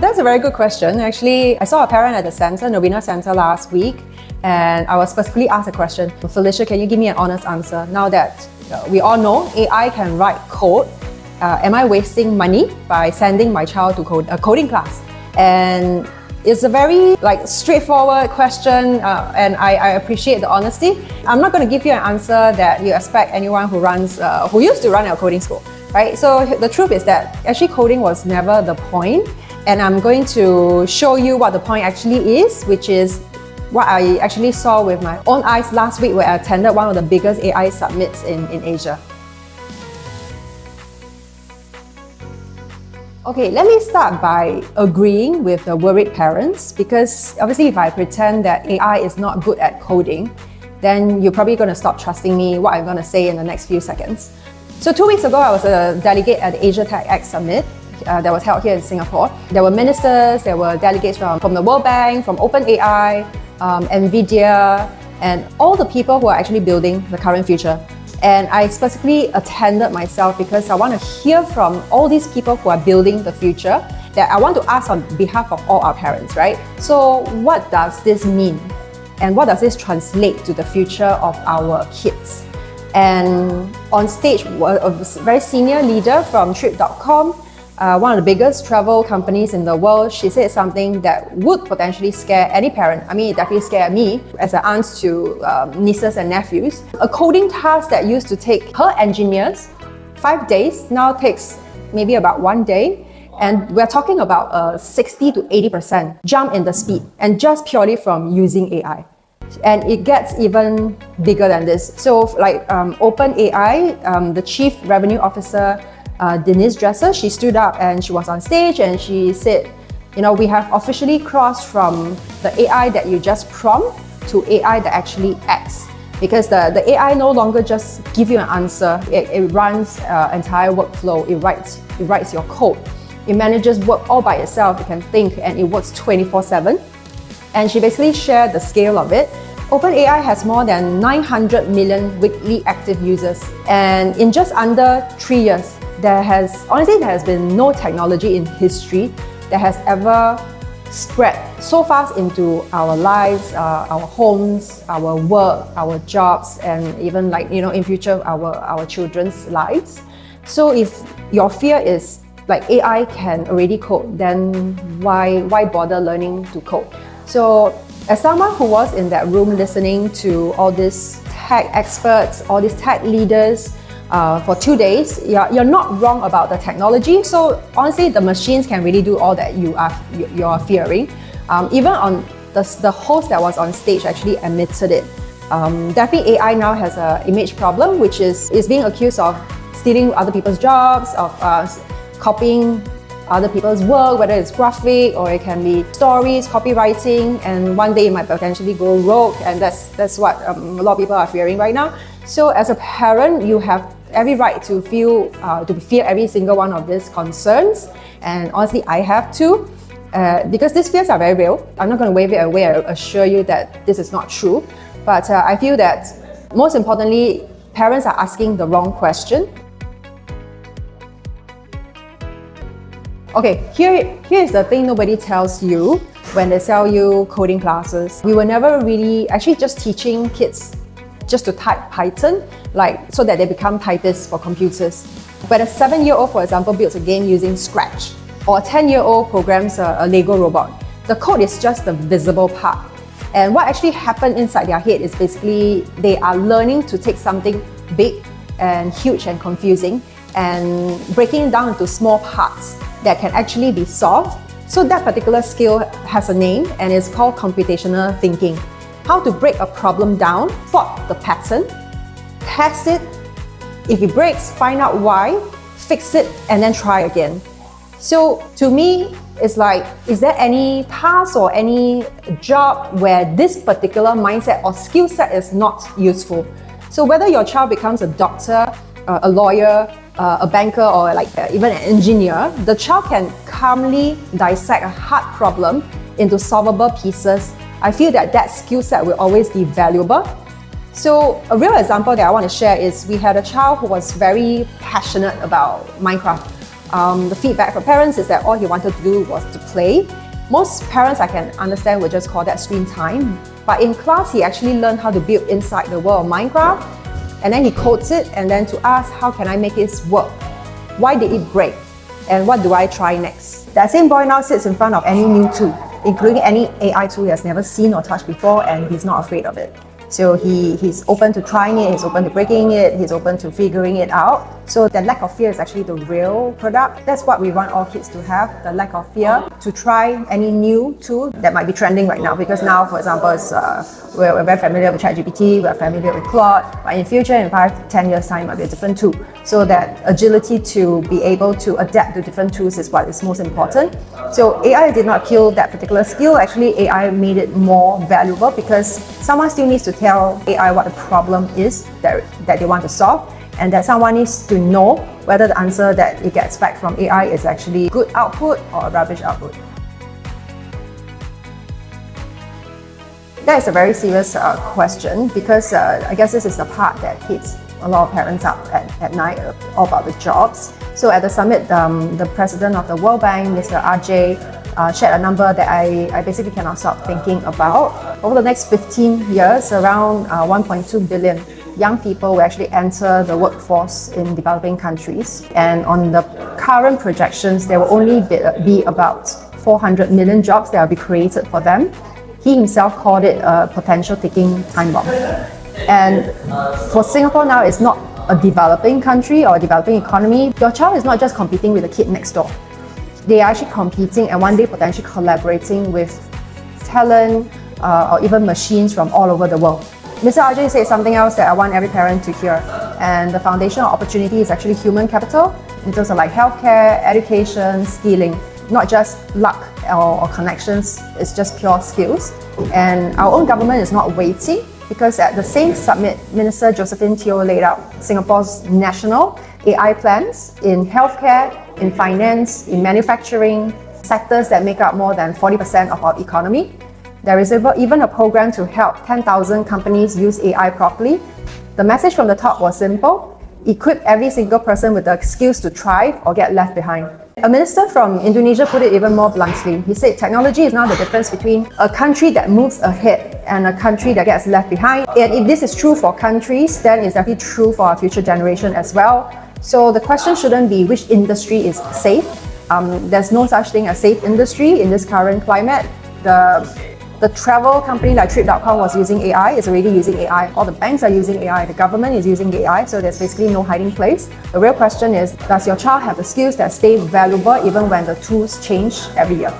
That's a very good question. Actually, I saw a parent at the center, Novena Center last week, and I was specifically asked a question. Felicia, can you give me an honest answer? Now that we all know AI can write code, am I wasting money by sending my child to a coding class? And it's a very straightforward question, and I appreciate the honesty. I'm not going to give you an answer that you expect anyone who used to run a coding school, right? So the truth is that actually coding was never the point, and I'm going to show you what the point actually is, which is what I actually saw with my own eyes last week where I attended one of the biggest AI summits in Asia. Okay, let me start by agreeing with the worried parents, because obviously if I pretend that AI is not good at coding, then you're probably going to stop trusting me what I'm going to say in the next few seconds. So 2 weeks ago, I was a delegate at the AsiaTechX Summit that was held here in Singapore. There were ministers, there were delegates from the World Bank, from OpenAI, NVIDIA, and all the people who are actually building the current future. And I specifically attended myself because I want to hear from all these people who are building the future, that I want to ask on behalf of all our parents, right? So what does this mean? And what does this translate to the future of our kids? And on stage was a very senior leader from Trip.com, one of the biggest travel companies in the world. She said something that would potentially scare any parent. I mean, it definitely scared me as an aunt to nieces and nephews. A coding task that used to take her engineers 5 days now takes maybe about 1 day. And we're talking about a 60 to 80% jump in the speed, and just purely from using AI. And it gets even bigger than this. So OpenAI, the Chief Revenue Officer, Denise Dresser, she stood up and she was on stage and she said, we have officially crossed from the AI that you just prompt to AI that actually acts. Because the AI no longer just give you an answer, it runs entire workflow, it writes your code. It manages work all by itself, it can think, and it works 24/7. And she basically shared the scale of it. OpenAI has more than 900 million weekly active users. And in just under 3 years, there has been no technology in history that has ever spread so fast into our lives, our homes, our work, our jobs, and even in future, our children's lives. So if your fear is AI can already code, then why bother learning to code? So as someone who was in that room listening to all these tech experts, all these tech leaders for 2 days, you're not wrong about the technology. So honestly, the machines can really do all that you are fearing. Even on the host that was on stage actually admitted it. Definitely AI now has an image problem, which is being accused of stealing other people's jobs, of copying other people's work, whether it's graphic or it can be stories, copywriting, and one day it might potentially go rogue, and that's what a lot of people are fearing right now. So as a parent, you have every right to fear every single one of these concerns, and honestly, I have too, because these fears are very real. I'm not going to wave it away. I assure you that this is not true, but I feel that most importantly, parents are asking the wrong question. Okay, here is the thing nobody tells you when they sell you coding classes. We were never really actually just teaching kids just to type Python, so that they become typists for computers. When a 7-year-old, for example, builds a game using Scratch, or a 10-year-old programs a Lego robot, the code is just the visible part. And what actually happened inside their head is basically they are learning to take something big and huge and confusing and breaking it down into small parts that can actually be solved. So that particular skill has a name, and it's called computational thinking. How to break a problem down, spot the pattern, test it. If it breaks, find out why, fix it, and then try again. So to me, it's is there any task or any job where this particular mindset or skill set is not useful? So whether your child becomes a doctor, a lawyer, a banker, or even an engineer, the child can calmly dissect a hard problem into solvable pieces. I feel that skill set will always be valuable. So a real example that I want to share is we had a child who was very passionate about Minecraft. The feedback from parents is that all he wanted to do was to play. Most parents, I can understand, would just call that screen time. But in class, he actually learned how to build inside the world of Minecraft, and then he codes it, and then to ask, how can I make this work? Why did it break? And what do I try next? That same boy now sits in front of any new tool, including any AI tool he has never seen or touched before, and he's not afraid of it. So he's open to trying it, he's open to breaking it, he's open to figuring it out. So the lack of fear is actually the real product. That's what we want all kids to have, the lack of fear to try any new tool that might be trending right now. Because now, for example, we're very familiar with ChatGPT, we're familiar with Claude, but in future, in 5-10 years time, it might be a different tool. So that agility to be able to adapt to different tools is what is most important. So AI did not kill that particular skill. Actually, AI made it more valuable because someone still needs to tell AI what the problem is that they want to solve, and that someone needs to know whether the answer that it gets back from AI is actually good output or rubbish output. That is a very serious question because I guess this is the part that hits a lot of parents up at night, all about the jobs. So at the summit, the president of the World Bank, Mr. RJ, shared a number that I basically cannot stop thinking about. Over the next 15 years, around 1.2 billion young people will actually enter the workforce in developing countries. And on the current projections, there will only be about 400 million jobs that will be created for them. He himself called it a potential ticking time bomb. And for Singapore now, it's not a developing country or a developing economy. Your child is not just competing with the kid next door. They are actually competing and one day potentially collaborating with talent or even machines from all over the world. Mr. RJ said something else that I want every parent to hear. And the foundation of opportunity is actually human capital in terms of like healthcare, education, skilling. Not just luck or connections, it's just pure skills. And our own government is not waiting, because at the same summit, Minister Josephine Teo laid out Singapore's national AI plans in healthcare, in finance, in manufacturing, sectors that make up more than 40% of our economy. There is even a program to help 10,000 companies use AI properly. The message from the top was simple: equip every single person with the skills to thrive or get left behind. A minister from Indonesia put it even more bluntly. He said technology is now the difference between a country that moves ahead and a country that gets left behind. And if this is true for countries, then it's definitely true for our future generation as well. So the question shouldn't be which industry is safe. There's no such thing as safe industry in this current climate. The travel company like Trip.com was using AI, is already using AI. All the banks are using AI, the government is using AI, so there's basically no hiding place. The real question is, does your child have the skills that stay valuable even when the tools change every year?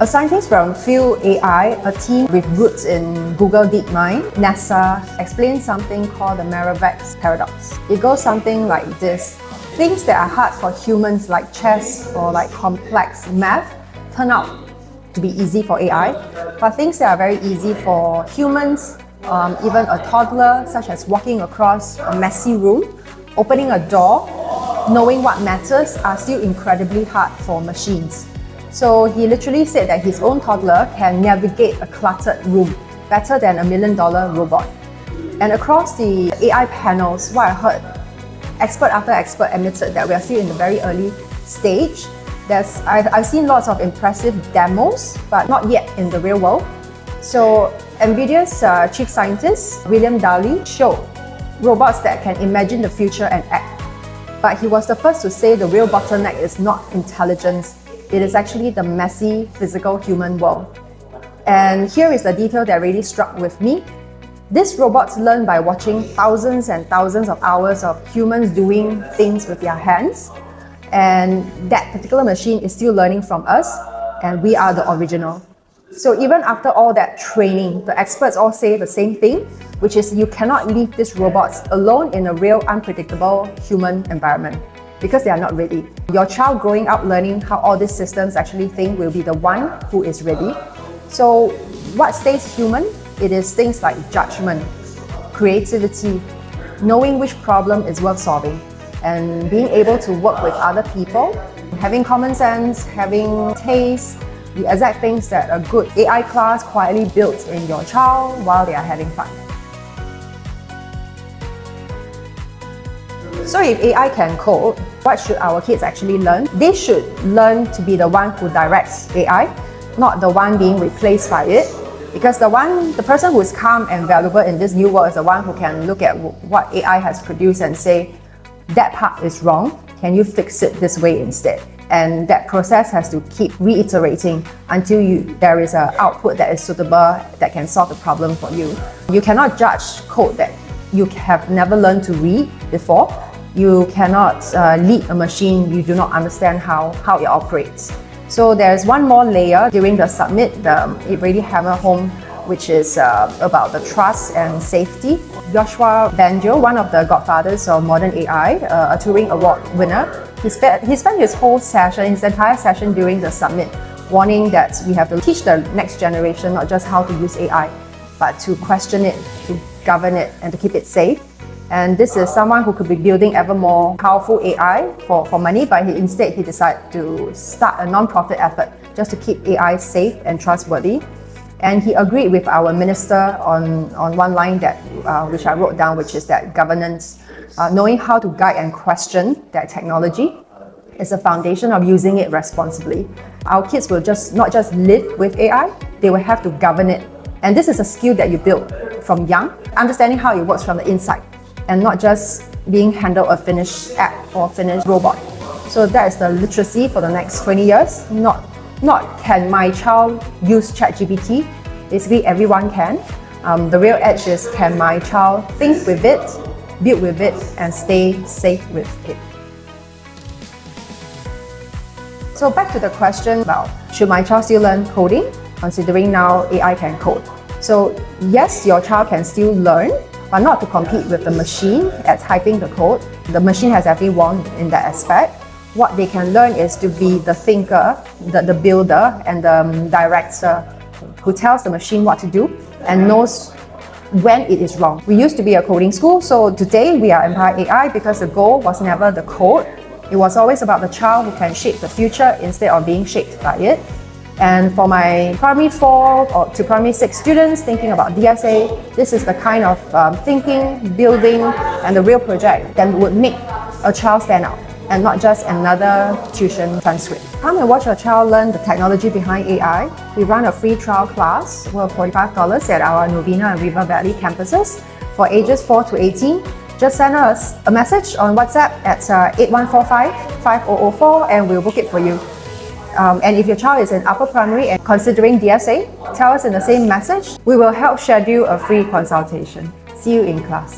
A scientist from Field AI, a team with roots in Google DeepMind, NASA, explained something called the Moravec paradox. It goes something like this. Things that are hard for humans like chess or like complex math turn out to be easy for AI, but things that are very easy for humans, even a toddler, such as walking across a messy room, opening a door, knowing what matters, are still incredibly hard for machines. So he literally said that his own toddler can navigate a cluttered room better than $1 million robot. And across the AI panels, what I heard, expert after expert admitted that we are still in the very early stage. I've seen lots of impressive demos, but not yet in the real world. So NVIDIA's chief scientist, William Daly, showed robots that can imagine the future and act. But he was the first to say the real bottleneck is not intelligence, it is actually the messy, physical human world. And here is the detail that really struck with me. These robots learn by watching thousands and thousands of hours of humans doing things with their hands. And that particular machine is still learning from us, and we are the original. So even after all that training, the experts all say the same thing, which is you cannot leave these robots alone in a real unpredictable human environment because they are not ready. Your child growing up learning how all these systems actually think will be the one who is ready. So what stays human? It is things like judgment, creativity, knowing which problem is worth solving, and being able to work with other people, having common sense, having taste, the exact things that a good AI class quietly builds in your child while they are having fun. So if AI can code, what should our kids actually learn? They should learn to be the one who directs AI, not the one being replaced by it. Because the person who is calm and valuable in this new world is the one who can look at what AI has produced and say, that part is wrong, can you fix it this way instead? And that process has to keep reiterating until there is an output that is suitable, that can solve the problem for you. You cannot judge code that you have never learned to read before. You cannot lead a machine you do not understand how it operates. So there's one more layer during the summit, it really hammered home, which is about the trust and safety. Joshua Banjo, one of the godfathers of modern AI, a Turing Award winner, he spent his whole session, his entire session during the summit, warning that we have to teach the next generation not just how to use AI, but to question it, to govern it, and to keep it safe. And this is someone who could be building ever more powerful AI for money, but instead he decided to start a non-profit effort just to keep AI safe and trustworthy. And he agreed with our minister on one line that which I wrote down, which is that governance, knowing how to guide and question that technology is the foundation of using it responsibly. Our kids will not just live with AI, they will have to govern it. And this is a skill that you build from young, understanding how it works from the inside, and not just being handled a finished app or finished robot. So that is the literacy for the next 20 years. Not can my child use ChatGPT? Basically everyone can. The real edge is, can my child think with it, build with it, and stay safe with it? So back to the question about, should my child still learn coding, considering now AI can code? So yes, your child can still learn, but not to compete with the machine at typing the code. The machine has definitely won in that aspect. What they can learn is to be the thinker, the builder, and the director who tells the machine what to do and knows when it is wrong. We used to be a coding school, so today we are Empire AI because the goal was never the code. It was always about the child who can shape the future instead of being shaped by it. And for my primary 4 to primary 6 students thinking about DSA, this is the kind of thinking, building, and the real project that would make a child stand out, and not just another tuition transcript. Come and watch your child learn the technology behind AI. We run a free trial class worth $45 at our Novena River Valley campuses for ages 4 to 18. Just send us a message on WhatsApp at 8145-5004 and we'll book it for you. And if your child is in upper primary and considering DSA, tell us in the same message. We will help schedule a free consultation. See you in class.